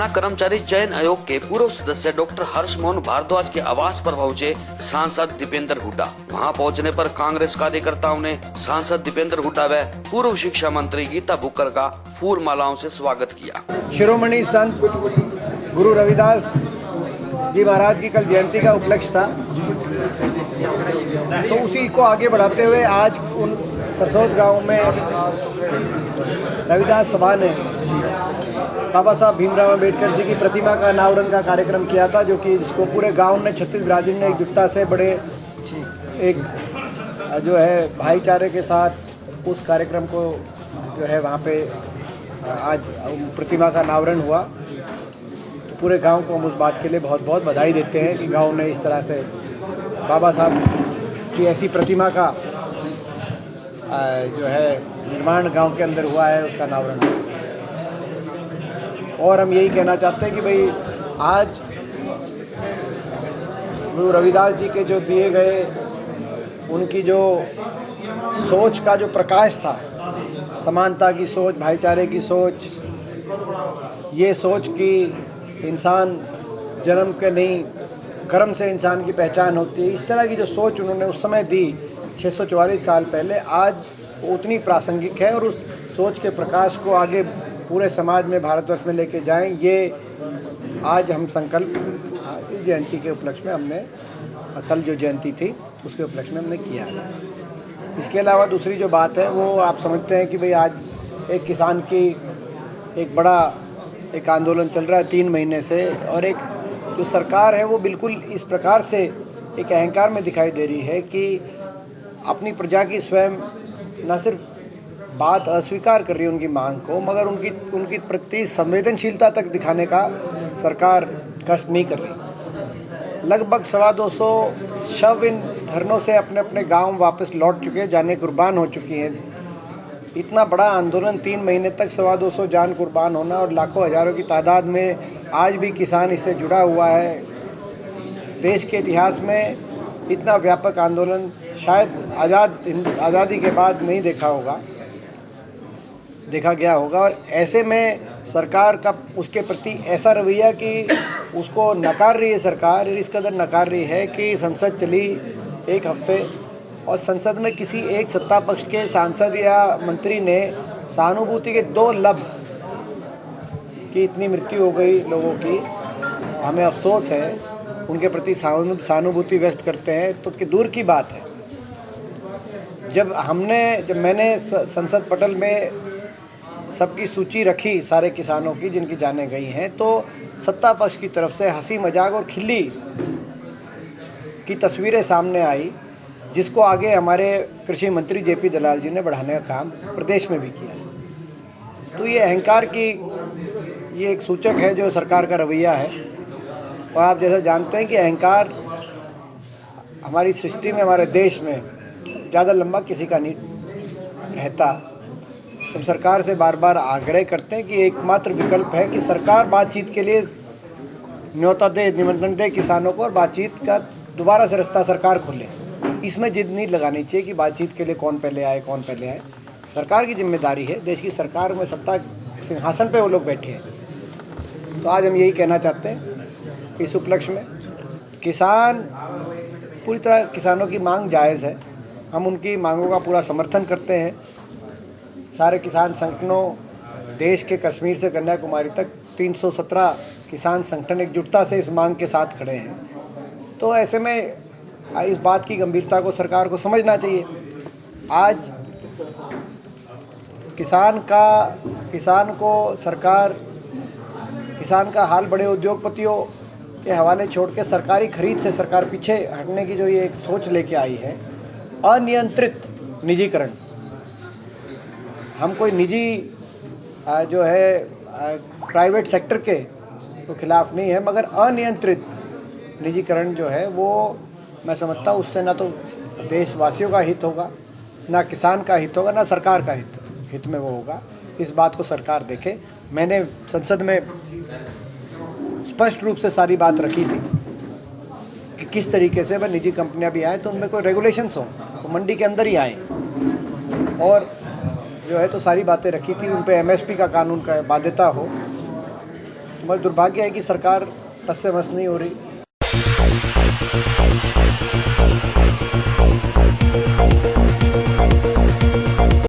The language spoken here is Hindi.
कर्मचारी चयन आयोग के पूर्व सदस्य डॉक्टर हर्षमोहन भारद्वाज के आवास पर पहुंचे सांसद दीपेंद्र हुड्डा। वहां पहुंचने पर कांग्रेस कार्यकर्ताओं ने सांसद दीपेंद्र हुड्डा व पूर्व शिक्षा मंत्री गीता बुक्कर का फूल मालाओं से स्वागत किया। शिरोमणि संत गुरु रविदास जी महाराज की कल जयंती का उपलक्ष्य था, तो उसी को आगे बढ़ाते हुए आज उन सरसोद गांव में रविदास सभा ने बाबा साहब भीमराव अम्बेडकर जी की प्रतिमा का अनावरण का कार्यक्रम किया था, जो कि जिसको पूरे गांव ने छत्तीस बिरादरी ने एकजुटता से बड़े एक जो है भाईचारे के साथ उस कार्यक्रम को जो है वहाँ पे आज प्रतिमा का अनावरण हुआ। तो पूरे गांव को हम उस बात के लिए बहुत बहुत बधाई देते हैं कि गांव ने इस तरह से बाबा साहब की ऐसी प्रतिमा का जो है निर्माण गांव के अंदर हुआ है, उसका अनावरण हुआ। और हम यही कहना चाहते हैं कि भाई आज गुरु रविदास जी के जो दिए गए उनकी जो सोच का जो प्रकाश था, समानता की सोच, भाईचारे की सोच, ये सोच कि इंसान जन्म के नहीं कर्म से इंसान की पहचान होती है, इस तरह की जो सोच उन्होंने उस समय दी 644 साल पहले, आज वो उतनी प्रासंगिक है। और उस सोच के प्रकाश को आगे पूरे समाज में, भारतवर्ष में लेके जाएं, ये आज हम संकल्प इस जयंती के उपलक्ष्य में हमने, कल जो जयंती थी उसके उपलक्ष्य में हमने किया है। इसके अलावा दूसरी जो बात है वो आप समझते हैं कि भाई आज एक किसान की एक बड़ा एक आंदोलन चल रहा है 3 महीने से, और एक जो सरकार है वो बिल्कुल इस प्रकार से एक अहंकार में दिखाई दे रही है कि अपनी प्रजा की स्वयं न सिर्फ बात अस्वीकार कर रही है उनकी मांग को, मगर उनकी प्रति संवेदनशीलता तक दिखाने का सरकार कष्ट नहीं कर रही। लगभग 225 शव इन धरनों से अपने अपने गांव वापस लौट चुके हैं, जानें कुर्बान हो चुकी हैं। इतना बड़ा आंदोलन 3 महीने तक 225 जान कुर्बान होना और लाखों हजारों की तादाद में आज भी किसान इससे जुड़ा हुआ है। देश के इतिहास में इतना व्यापक आंदोलन शायद आज़ादी के बाद नहीं देखा गया होगा। और ऐसे में सरकार का उसके प्रति ऐसा रवैया कि उसको नकार रही है सरकार, इस कदर नकार रही है कि संसद चली 1 हफ्ते और संसद में किसी एक सत्ता पक्ष के सांसद या मंत्री ने सहानुभूति के 2 लफ्ज़ कि इतनी मृत्यु हो गई लोगों की, हमें अफसोस है, उनके प्रति सहानुभूति व्यक्त करते हैं, तो कि दूर की बात है। जब मैंने संसद पटल में सबकी सूची रखी सारे किसानों की जिनकी जानें गई हैं, तो सत्ता पक्ष की तरफ से हंसी मजाक और खिल्ली की तस्वीरें सामने आई, जिसको आगे हमारे कृषि मंत्री जेपी दलाल जी ने बढ़ाने का काम प्रदेश में भी किया। तो ये अहंकार की ये एक सूचक है जो सरकार का रवैया है। और आप जैसा जानते हैं कि अहंकार हमारी सृष्टि में, हमारे देश में ज़्यादा लंबा किसी का नहीं रहता। हम सरकार से बार बार आग्रह करते हैं कि एकमात्र विकल्प है कि सरकार बातचीत के लिए न्योता दे, निमंत्रण दे किसानों को, और बातचीत का दोबारा से रास्ता सरकार खोले। इसमें जिद नहीं लगानी चाहिए कि बातचीत के लिए कौन पहले आए। सरकार की जिम्मेदारी है, देश की सरकार में सत्ता सिंहासन पे वो लोग बैठे हैं। तो आज हम यही कहना चाहते हैं इस उपलक्ष्य में, किसान पूरी तरह, किसानों की मांग जायज़ है, हम उनकी मांगों का पूरा समर्थन करते हैं। सारे किसान संगठनों, देश के कश्मीर से कन्याकुमारी तक 317 किसान संगठन एकजुटता से इस मांग के साथ खड़े हैं। तो ऐसे में इस बात की गंभीरता को सरकार को समझना चाहिए। आज किसान का हाल बड़े उद्योगपतियों के हवाले छोड़ के सरकारी खरीद से सरकार पीछे हटने की जो ये एक सोच लेके आई है, अनियंत्रित निजीकरण। हम कोई निजी जो है प्राइवेट सेक्टर के तो खिलाफ नहीं है, मगर अनियंत्रित निजीकरण जो है वो मैं समझता हूँ उससे ना तो देशवासियों का हित होगा, ना किसान का हित होगा, ना सरकार का हित में वो होगा। इस बात को सरकार देखे। मैंने संसद में स्पष्ट रूप से सारी बात रखी थी कि किस तरीके से वह निजी कंपनियां भी आए तो उनमें कोई रेगुलेशंस हो, वो मंडी के अंदर ही आए, और जो है तो सारी बातें रखी थी। उन पे एमएसपी का कानून का बाध्यता हो। मगर दुर्भाग्य है कि सरकार टस से मस नहीं हो रही।